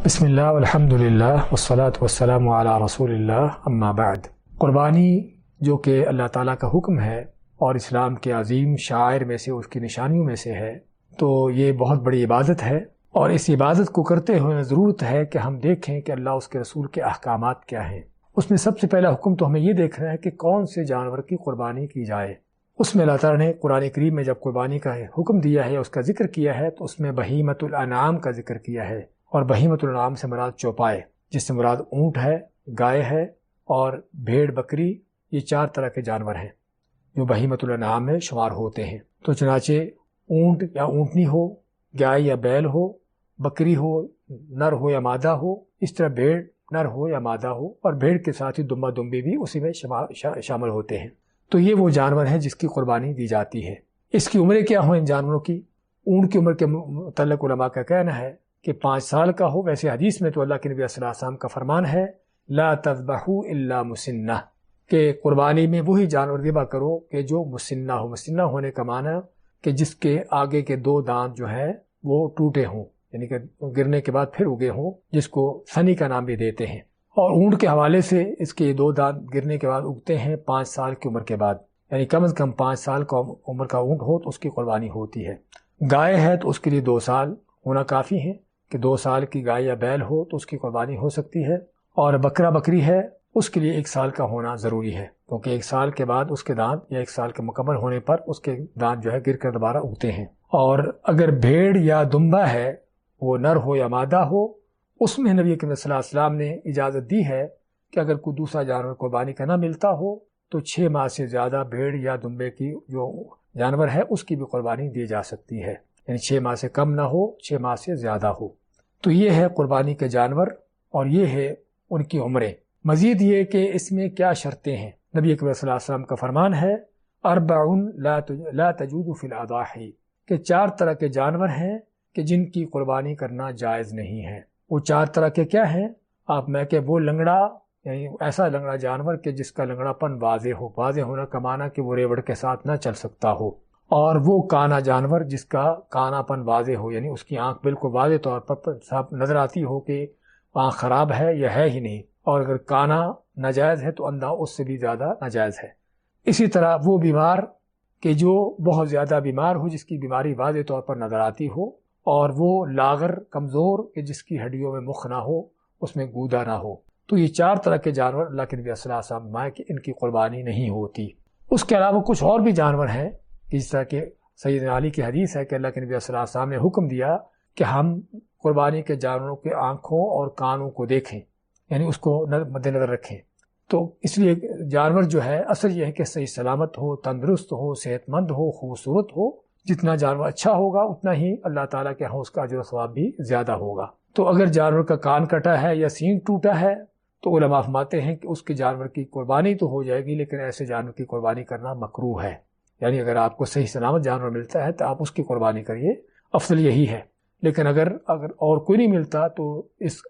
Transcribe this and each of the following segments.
بسم اللہ والحمد للہ والصلاة والسلام علی رسول اللہ اما بعد۔ قربانی جو کہ اللہ تعالیٰ کا حکم ہے اور اسلام کے عظیم شعائر میں سے، اس کی نشانیوں میں سے ہے، تو یہ بہت بڑی عبادت ہے، اور اس عبادت کو کرتے ہوئے ضرورت ہے کہ ہم دیکھیں کہ اللہ اس کے رسول کے احکامات کیا ہیں۔ اس میں سب سے پہلا حکم تو ہمیں یہ دیکھنا ہے کہ کون سے جانور کی قربانی کی جائے۔ اس میں اللہ تعالیٰ نے قرآن کریم میں جب قربانی کا حکم دیا ہے، اس کا ذکر کیا ہے، تو اس میں بہیمۃ الانعام کا ذکر کیا ہے، اور بہیمۃ الانعام سے مراد چوپائے، جس سے مراد اونٹ ہے، گائے ہے اور بھیڑ بکری، یہ 4 طرح کے جانور ہیں جو بہیمۃ الانعام میں شمار ہوتے ہیں۔ تو چنانچہ اونٹ یا اونٹنی ہو، گائے یا بیل ہو، بکری ہو، نر ہو یا مادہ ہو، اس طرح بھیڑ نر ہو یا مادہ ہو، اور بھیڑ کے ساتھ ہی دمبا دمبی بھی اسی میں شامل ہوتے ہیں۔ تو یہ وہ جانور ہیں جس کی قربانی دی جاتی ہے۔ اس کی عمریں کیا ہوں ان جانوروں کی؟ اونٹ کی عمر کے متعلق علماء کا کہنا ہے کہ 5 سال کا ہو۔ ویسے حدیث میں تو اللہ کے نبی صلی اللہ علیہ وسلم کا فرمان ہے لا تذبحوا الا مسنہ، کہ قربانی میں وہی جانور ذبح کرو کہ جو مسنہ ہو۔ مسنہ ہونے کا معنی کہ جس کے آگے کے 2 دانت جو ہے وہ ٹوٹے ہوں، یعنی کہ گرنے کے بعد پھر اگے ہوں، جس کو ثنی کا نام بھی دیتے ہیں۔ اور اونٹ کے حوالے سے اس کے 2 دانت گرنے کے بعد اگتے ہیں 5 سال کی عمر کے بعد، یعنی کم از کم 5 سال کا عمر کا اونٹ ہو تو اس کی قربانی ہوتی ہے۔ گائے ہے تو اس کے لیے 2 سال ہونا کافی ہے، کہ 2 سال کی گائے یا بیل ہو تو اس کی قربانی ہو سکتی ہے۔ اور بکرا بکری ہے، اس کے لیے 1 سال کا ہونا ضروری ہے، کیونکہ 1 سال کے بعد اس کے دانت، یا 1 سال کے مکمل ہونے پر اس کے دانت جو ہے گر کر دوبارہ اگتے ہیں۔ اور اگر بھیڑ یا دمبا ہے، وہ نر ہو یا مادہ ہو، اس میں نبی کریم صلی اللہ علیہ وسلم نے اجازت دی ہے کہ اگر کوئی دوسرا جانور قربانی کا نہ ملتا ہو تو 6 ماہ سے زیادہ بھیڑ یا دمبے کی جو جانور ہے اس کی بھی قربانی دی جا سکتی ہے، یعنی 6 ماہ سے کم نہ ہو، 6 ماہ سے زیادہ ہو۔ تو یہ ہے قربانی کے جانور، اور یہ ہے ان کی عمریں۔ مزید یہ کہ اس میں کیا شرطیں ہیں۔ نبی اکرم صلی اللہ علیہ وسلم کا فرمان ہے 4 لا تجوز فی الاضاحی، کہ 4 طرح کے جانور ہیں کہ جن کی قربانی کرنا جائز نہیں ہے۔ وہ 4 طرح کے کیا ہیں؟ آپ میں کہ وہ لنگڑا، یعنی ایسا لنگڑا جانور کہ جس کا لنگڑا پن واضح ہو۔ واضح ہونا کا معنی کہ وہ ریوڑ کے ساتھ نہ چل سکتا ہو۔ اور وہ کانا جانور جس کا کانا پن واضح ہو، یعنی اس کی آنکھ بالکل واضح طور پر صاف نظر آتی ہو کہ آنکھ خراب ہے یا ہے ہی نہیں، اور اگر کانا ناجائز ہے تو اندھا اس سے بھی زیادہ ناجائز ہے۔ اسی طرح وہ بیمار کہ جو بہت زیادہ بیمار ہو، جس کی بیماری واضح طور پر نظر آتی ہو، اور وہ لاغر کمزور کہ جس کی ہڈیوں میں مخ نہ ہو، اس میں گودا نہ ہو۔ تو یہ 4 طرح کے جانور اللہ کے نبی صلی اللہ علیہ وسلم فرمائے کہ ان کی قربانی نہیں ہوتی۔ اس کے علاوہ کچھ اور بھی جانور ہیں، جس طرح کہ سیدنا علی کی حدیث ہے کہ اللہ کے نبی صلی اللہ علیہ وسلم نے حکم دیا کہ ہم قربانی کے جانوروں کے آنکھوں اور کانوں کو دیکھیں، یعنی اس کو مد نظر رکھیں۔ تو اس لیے جانور جو ہے اصل یہ ہے کہ صحیح سلامت ہو، تندرست ہو، صحت مند ہو، خوبصورت ہو۔ جتنا جانور اچھا ہوگا اتنا ہی اللہ تعالیٰ کے ہاں اس کا اجر و ثواب بھی زیادہ ہوگا۔ تو اگر جانور کا کان کٹا ہے یا سینگ ٹوٹا ہے تو علماء فرماتے ہیں کہ اس کے جانور کی قربانی تو ہو جائے گی، لیکن ایسے جانور کی قربانی کرنا مکروہ ہے۔ یعنی اگر آپ کو صحیح سلامت جانور ملتا ہے تو آپ اس کی قربانی کریے، افضل یہی ہے۔ لیکن اگر اور کوئی نہیں ملتا تو اس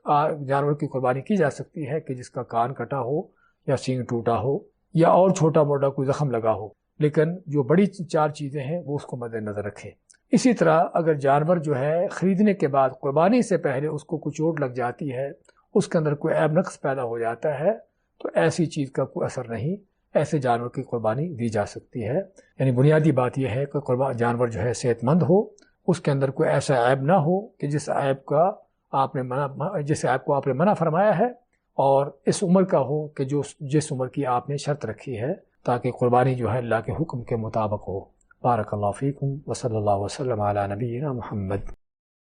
جانور کی قربانی کی جا سکتی ہے کہ جس کا کان کٹا ہو یا سینگ ٹوٹا ہو یا اور چھوٹا موٹا کوئی زخم لگا ہو، لیکن جو بڑی 4 چیزیں ہیں وہ اس کو مد نظر رکھیں۔ اسی طرح اگر جانور جو ہے خریدنے کے بعد قربانی سے پہلے اس کو کوئی چوٹ لگ جاتی ہے، اس کے اندر کوئی عیب نقص پیدا ہو جاتا ہے، تو ایسی چیز کا کوئی اثر نہیں، ایسے جانور کی قربانی دی جا سکتی ہے۔ یعنی بنیادی بات یہ ہے کہ جانور جو ہے صحت مند ہو، اس کے اندر کوئی ایسا عیب نہ ہو کہ جس عیب کو آپ نے منع فرمایا ہے، اور اس عمر کا ہو کہ جس عمر کی آپ نے شرط رکھی ہے، تاکہ قربانی جو ہے اللہ کے حکم کے مطابق ہو۔ بارک اللہ فیکم وصلی اللہ وسلم علی نبینا محمد۔